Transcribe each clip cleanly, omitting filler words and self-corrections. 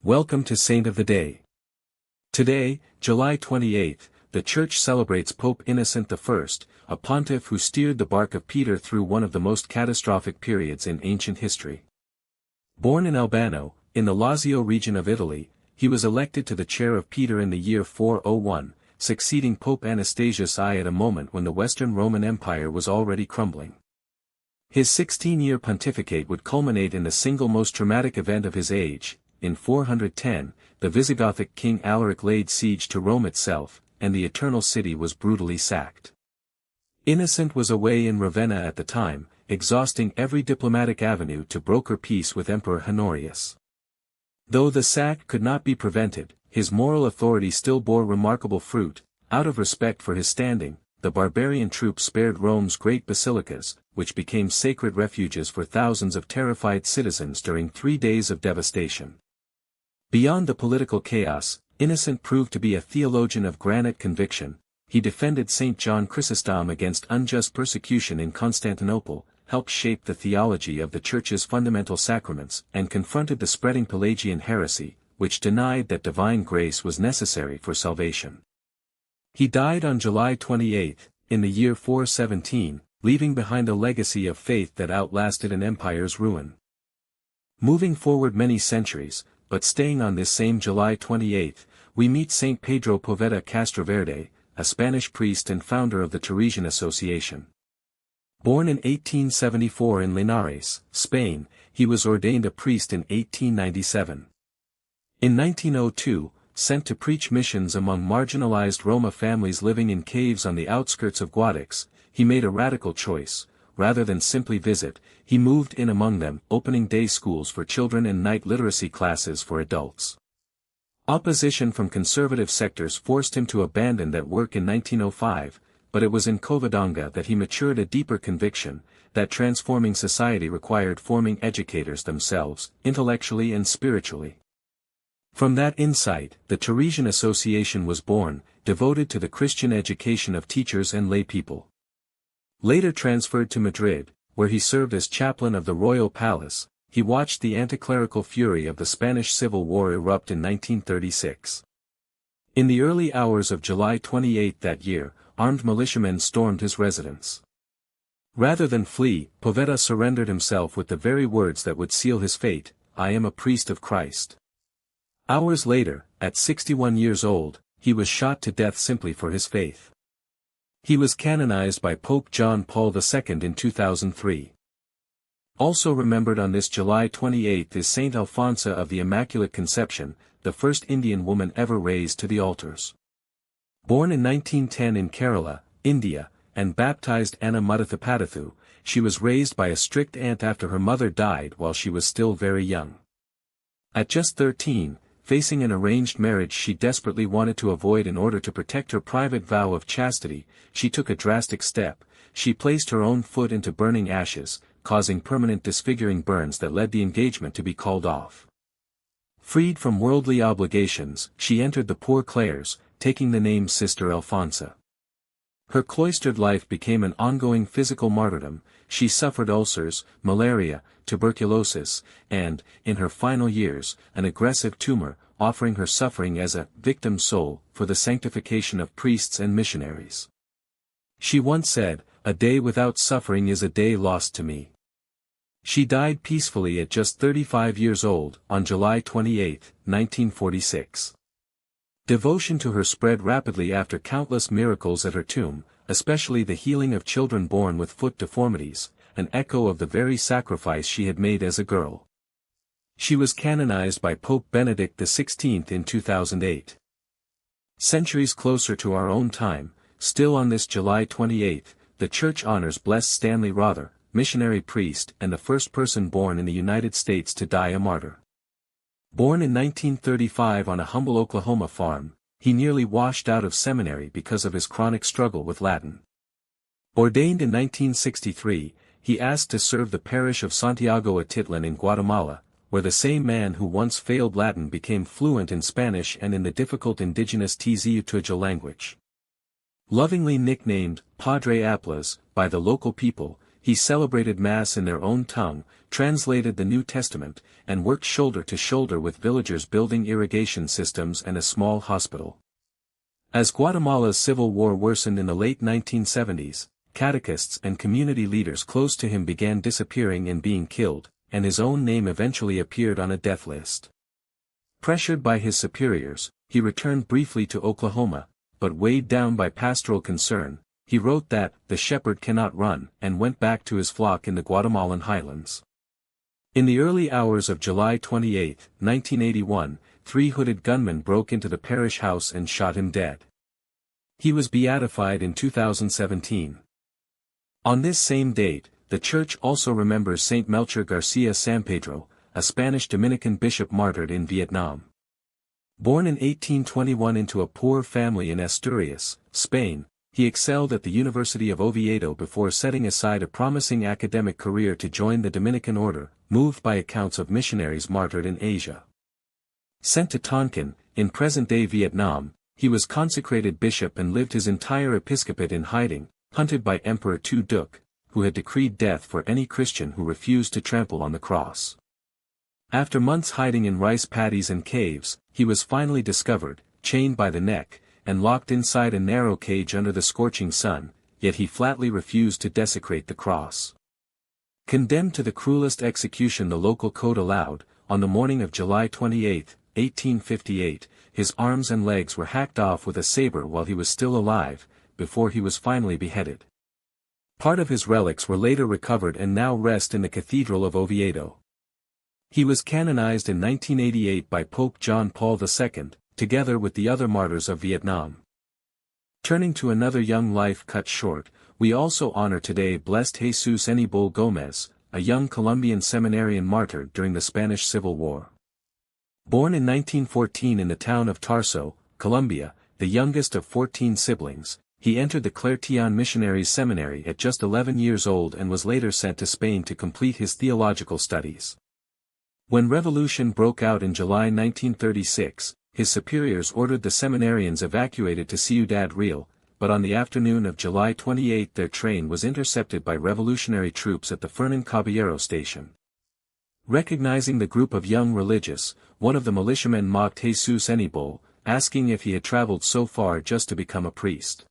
Welcome to Saint of the Day. Today, July 28, the Church celebrates Pope Innocent I, a pontiff who steered the Barque of Peter through one of the most catastrophic periods in ancient history. Born in Albano, in the Lazio region of Italy, he was elected to the chair of Peter in the year 401, succeeding Pope Anastasius I at a moment when the Western Roman Empire was already crumbling. His 16-year pontificate would culminate in the single most traumatic event of his age. In 410, the Visigothic king Alaric laid siege to Rome itself, and the Eternal City was brutally sacked. Innocent was away in Ravenna at the time, exhausting every diplomatic avenue to broker peace with Emperor Honorius. Though the sack could not be prevented, his moral authority still bore remarkable fruit. Out of respect for his standing, the barbarian troops spared Rome's great basilicas, which became sacred refuges for thousands of terrified citizens during 3 days of devastation. Beyond the political chaos, Innocent proved to be a theologian of granite conviction. He defended St. John Chrysostom against unjust persecution in Constantinople, helped shape the theology of the Church's fundamental sacraments, and confronted the spreading Pelagian heresy, which denied that divine grace was necessary for salvation. He died on July 28, in the year 417, leaving behind a legacy of faith that outlasted an empire's ruin. Moving forward many centuries, but staying on this same July 28, we meet Saint Pedro Poveda Castroverde, a Spanish priest and founder of the Teresian Association. Born in 1874 in Linares, Spain, he was ordained a priest in 1897. In 1902, sent to preach missions among marginalized Roma families living in caves on the outskirts of Guadix, he made a radical choice. Rather than simply visit, he moved in among them, opening day schools for children and night literacy classes for adults. Opposition from conservative sectors forced him to abandon that work in 1905, but it was in Covadonga that he matured a deeper conviction, that transforming society required forming educators themselves, intellectually and spiritually. From that insight, the Teresian Association was born, devoted to the Christian education of teachers and laypeople. Later transferred to Madrid, where he served as chaplain of the royal palace, he watched the anti-clerical fury of the Spanish Civil War erupt in 1936. In the early hours of July 28 that year, armed militiamen stormed his residence. Rather than flee, Poveda surrendered himself with the very words that would seal his fate, "I am a priest of Christ." Hours later, at 61 years old, he was shot to death simply for his faith. He was canonized by Pope John Paul II in 2003. Also remembered on this July 28 is Saint Alphonsa of the Immaculate Conception, the first Indian woman ever raised to the altars. Born in 1910 in Kerala, India, and baptized Anna Muttathupadathu, she was raised by a strict aunt after her mother died while she was still very young. At just 13, facing an arranged marriage she desperately wanted to avoid in order to protect her private vow of chastity, she took a drastic step. She placed her own foot into burning ashes, causing permanent disfiguring burns that led the engagement to be called off. Freed from worldly obligations, she entered the Poor Clares, taking the name Sister Alphonsa. Her cloistered life became an ongoing physical martyrdom. She suffered ulcers, malaria, tuberculosis, and, in her final years, an aggressive tumor, offering her suffering as a victim soul for the sanctification of priests and missionaries. She once said, "A day without suffering is a day lost to me." She died peacefully at just 35 years old, on July 28, 1946. Devotion to her spread rapidly after countless miracles at her tomb, especially the healing of children born with foot deformities, an echo of the very sacrifice she had made as a girl. She was canonized by Pope Benedict XVI in 2008. Centuries closer to our own time, still on this July 28, the Church honors Blessed Stanley Rother, missionary priest and the first person born in the United States to die a martyr. Born in 1935 on a humble Oklahoma farm, he nearly washed out of seminary because of his chronic struggle with Latin. Ordained in 1963, he asked to serve the parish of Santiago Atitlan in Guatemala, where the same man who once failed Latin became fluent in Spanish and in the difficult indigenous Tz'utujil language. Lovingly nicknamed Padre Aplas by the local people, he celebrated Mass in their own tongue, translated the New Testament, and worked shoulder to shoulder with villagers building irrigation systems and a small hospital. As Guatemala's civil war worsened in the late 1970s, catechists and community leaders close to him began disappearing and being killed, and his own name eventually appeared on a death list. Pressured by his superiors, he returned briefly to Oklahoma, but weighed down by pastoral concern, he wrote that, "the shepherd cannot run," and went back to his flock in the Guatemalan highlands. In the early hours of July 28, 1981, 3 hooded gunmen broke into the parish house and shot him dead. He was beatified in 2017. On this same date, the Church also remembers Saint Melchor García Sampedro, a Spanish Dominican bishop martyred in Vietnam. Born in 1821 into a poor family in Asturias, Spain, he excelled at the University of Oviedo before setting aside a promising academic career to join the Dominican order, moved by accounts of missionaries martyred in Asia. Sent to Tonkin, in present-day Vietnam, he was consecrated bishop and lived his entire episcopate in hiding, hunted by Emperor Tu Duc, who had decreed death for any Christian who refused to trample on the cross. After months hiding in rice paddies and caves, he was finally discovered, chained by the neck, and locked inside a narrow cage under the scorching sun, yet he flatly refused to desecrate the cross. Condemned to the cruelest execution the local code allowed, on the morning of July 28, 1858, his arms and legs were hacked off with a saber while he was still alive, before he was finally beheaded. Part of his relics were later recovered and now rest in the Cathedral of Oviedo. He was canonized in 1988 by Pope John Paul II, together with the other martyrs of Vietnam. Turning to another young life cut short, we also honor today Blessed Jesús Aníbal Gómez, a young Colombian seminarian martyred during the Spanish Civil War. Born in 1914 in the town of Tarso, Colombia, the youngest of 14 siblings, he entered the Teresian Missionary Seminary at just 11 years old and was later sent to Spain to complete his theological studies. When revolution broke out in July 1936, his superiors ordered the seminarians evacuated to Ciudad Real, but on the afternoon of July 28 their train was intercepted by revolutionary troops at the Fernan Caballero station. Recognizing the group of young religious, one of the militiamen mocked Jesús Aníbal, asking if he had traveled so far just to become a priest.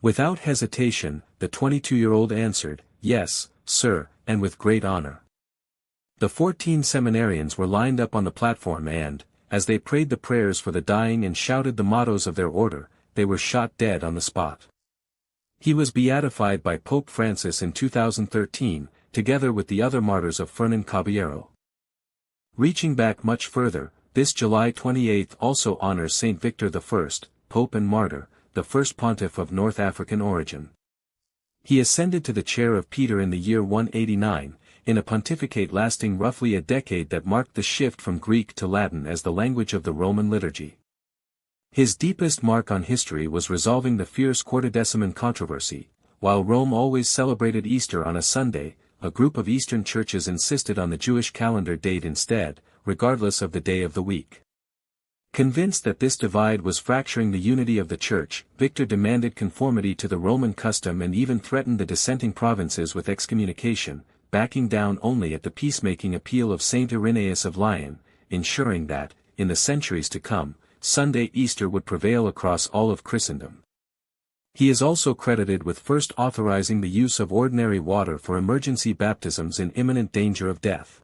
Without hesitation, the 22-year-old answered, "Yes, sir, and with great honor." The 14 seminarians were lined up on the platform and, as they prayed the prayers for the dying and shouted the mottos of their order, they were shot dead on the spot. He was beatified by Pope Francis in 2013, together with the other martyrs of Fernan Caballero. Reaching back much further, this July 28 also honors Saint Victor I, Pope and Martyr, the first pontiff of North African origin. He ascended to the chair of Peter in the year 189, in a pontificate lasting roughly a decade that marked the shift from Greek to Latin as the language of the Roman liturgy. His deepest mark on history was resolving the fierce Quartodeciman controversy. While Rome always celebrated Easter on a Sunday, a group of Eastern churches insisted on the Jewish calendar date instead, regardless of the day of the week. Convinced that this divide was fracturing the unity of the Church, Victor demanded conformity to the Roman custom and even threatened the dissenting provinces with excommunication, backing down only at the peacemaking appeal of Saint Irenaeus of Lyon, ensuring that, in the centuries to come, Sunday Easter would prevail across all of Christendom. He is also credited with first authorizing the use of ordinary water for emergency baptisms in imminent danger of death.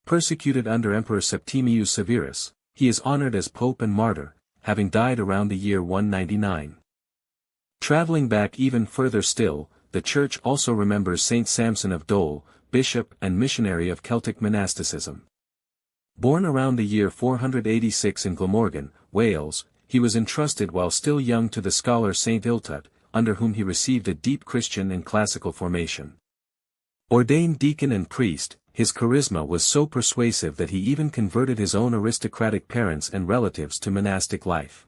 Persecuted under Emperor Septimius Severus, he is honored as Pope and Martyr, having died around the year 199. Traveling back even further still, the Church also remembers Saint Samson of Dol, bishop and missionary of Celtic monasticism. Born around the year 486 in Glamorgan, Wales, he was entrusted while still young to the scholar Saint Illtut, under whom he received a deep Christian and classical formation. Ordained deacon and priest, his charisma was so persuasive that he even converted his own aristocratic parents and relatives to monastic life.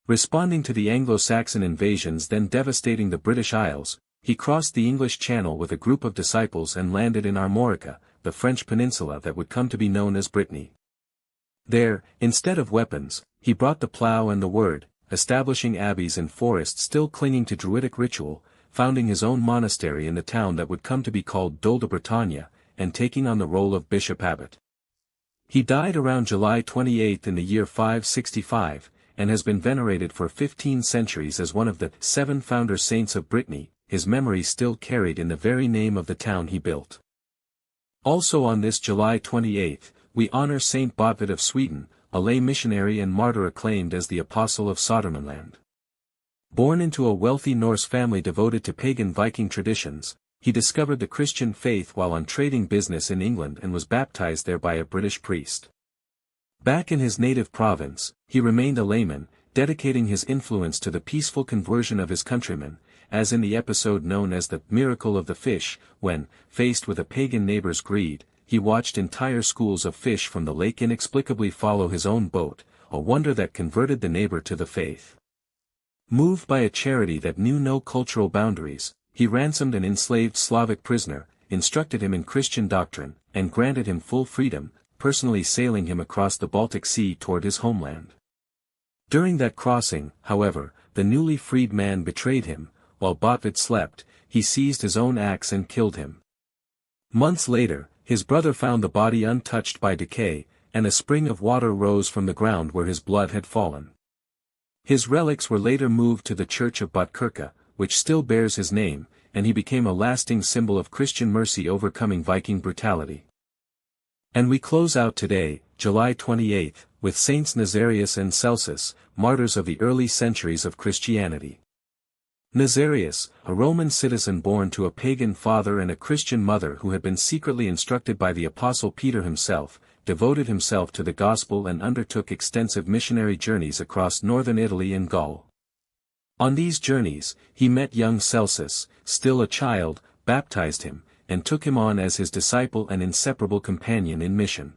Responding to the Anglo-Saxon invasions then devastating the British Isles, he crossed the English Channel with a group of disciples and landed in Armorica, the French peninsula that would come to be known as Brittany. There, instead of weapons, he brought the plough and the word, establishing abbeys and forests still clinging to Druidic ritual, founding his own monastery in the town that would come to be called Dol de Bretagne, and taking on the role of bishop abbot. He died around July 28 in the year 565, and has been venerated for 15 centuries as one of the 7 founder saints of Brittany, his memory still carried in the very name of the town he built. Also on this July 28, we honor Saint Botvid of Sweden, a lay missionary and martyr acclaimed as the Apostle of Södermanland. Born into a wealthy Norse family devoted to pagan Viking traditions, he discovered the Christian faith while on trading business in England and was baptized there by a British priest. Back in his native province, he remained a layman, dedicating his influence to the peaceful conversion of his countrymen, as in the episode known as the miracle of the fish, when, faced with a pagan neighbor's greed, he watched entire schools of fish from the lake inexplicably follow his own boat, a wonder that converted the neighbor to the faith. Moved by a charity that knew no cultural boundaries, he ransomed an enslaved Slavic prisoner, instructed him in Christian doctrine, and granted him full freedom, personally sailing him across the Baltic Sea toward his homeland. During that crossing, however, the newly freed man betrayed him. While Botvid slept, he seized his own axe and killed him. Months later, his brother found the body untouched by decay, and a spring of water rose from the ground where his blood had fallen. His relics were later moved to the church of Botkyrka, which still bears his name, and he became a lasting symbol of Christian mercy overcoming Viking brutality. And we close out today, July 28, with Saints Nazarius and Celsus, martyrs of the early centuries of Christianity. Nazarius, a Roman citizen born to a pagan father and a Christian mother who had been secretly instructed by the Apostle Peter himself, devoted himself to the gospel and undertook extensive missionary journeys across northern Italy and Gaul. On these journeys, he met young Celsus, still a child, baptized him, and took him on as his disciple and inseparable companion in mission.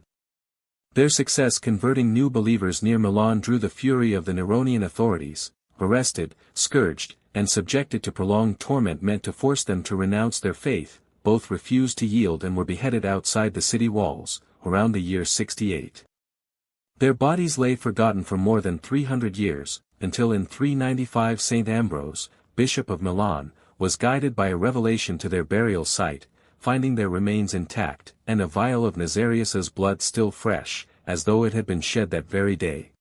Their success converting new believers near Milan drew the fury of the Neronian authorities, arrested, scourged, and subjected to prolonged torment meant to force them to renounce their faith. Both refused to yield and were beheaded outside the city walls, around the year 68. Their bodies lay forgotten for more than 300 years, until in 395 Saint Ambrose, Bishop of Milan, was guided by a revelation to their burial site, finding their remains intact, and a vial of Nazarius's blood still fresh, as though it had been shed that very day.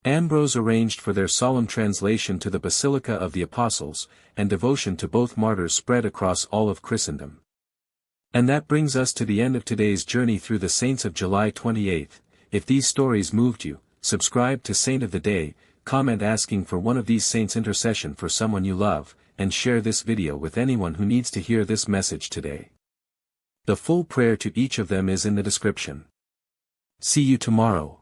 Ambrose arranged for their solemn translation to the Basilica of the Apostles, and devotion to both martyrs spread across all of Christendom. And that brings us to the end of today's journey through the saints of July 28. If these stories moved you, subscribe to Saint of the Day, comment asking for one of these saints' intercession for someone you love, and share this video with anyone who needs to hear this message today. The full prayer to each of them is in the description. See you tomorrow.